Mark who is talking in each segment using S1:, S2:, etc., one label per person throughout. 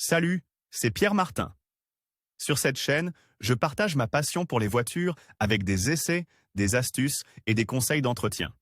S1: Salut, c'est Pierre Martin. Sur cette chaîne, je partage ma passion pour les voitures avec des essais, des astuces et des conseils d'entretien.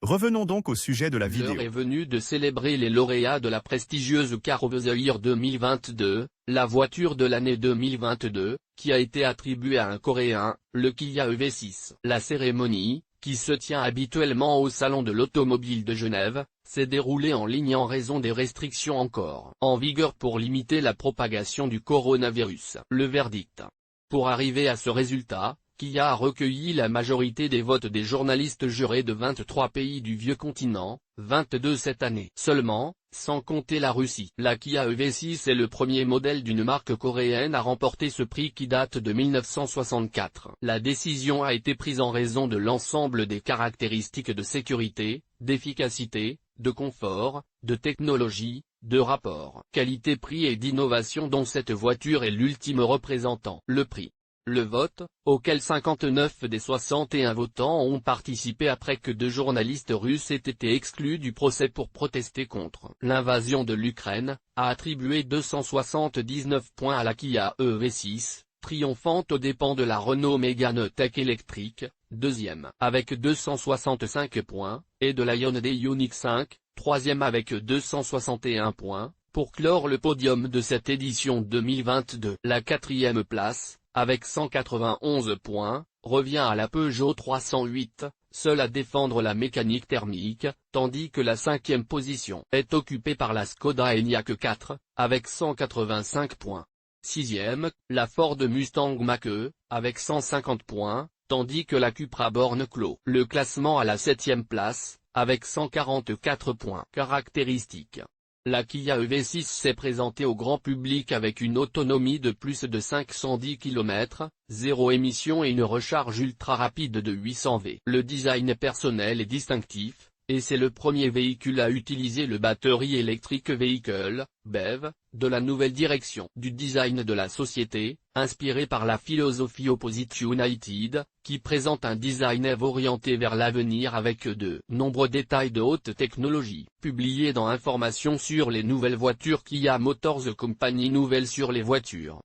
S1: Revenons donc au sujet de la vidéo.
S2: L'heure est venue de célébrer les lauréats de la prestigieuse Car of the Year 2022, la voiture de l'année 2022, qui a été attribuée à un Coréen, le Kia EV6. La cérémonie, qui se tient habituellement au Salon de l'Automobile de Genève, s'est déroulée en ligne en raison des restrictions encore en vigueur pour limiter la propagation du coronavirus. Le verdict. Pour arriver à ce résultat, Kia a recueilli la majorité des votes des journalistes jurés de 23 pays du vieux continent, 22 cette année seulement, sans compter la Russie. La Kia EV6 est le premier modèle d'une marque coréenne à remporter ce prix qui date de 1964. La décision a été prise en raison de l'ensemble des caractéristiques de sécurité, d'efficacité, de confort, de technologie, de rapport qualité-prix et d'innovation dont cette voiture est l'ultime représentant. Le prix. Le vote, auquel 59 des 61 votants ont participé après que 2 journalistes russes aient été exclus du procès pour protester contre l'invasion de l'Ukraine, a attribué 279 points à la Kia EV6, triomphante aux dépens de la Renault Mégane Tech électrique, deuxième avec 265 points, et de la Hyundai Ioniq 5, troisième avec 261 points, pour clore le podium de cette édition 2022. La quatrième place, avec 191 points, revient à la Peugeot 308, seule à défendre la mécanique thermique, tandis que la cinquième position est occupée par la Skoda Enyaq 4, avec 185 points. Sixième, la Ford Mustang Mach-E, avec 150 points, tandis que la Cupra Born clôt le classement à la septième place, avec 144 points. Caractéristiques. La Kia EV6 s'est présentée au grand public avec une autonomie de plus de 510 km, 0 émission et une recharge ultra rapide de 800 V. Le design personnel est distinctif, et c'est le premier véhicule à utiliser le Battery Electric Vehicle, BEV, de la nouvelle direction du design de la société, inspiré par la philosophie Opposite United, qui présente un design orienté vers l'avenir avec de nombreux détails de haute technologie. Publié dans Informations sur les nouvelles voitures Kia Motors Company. Nouvelles sur les voitures.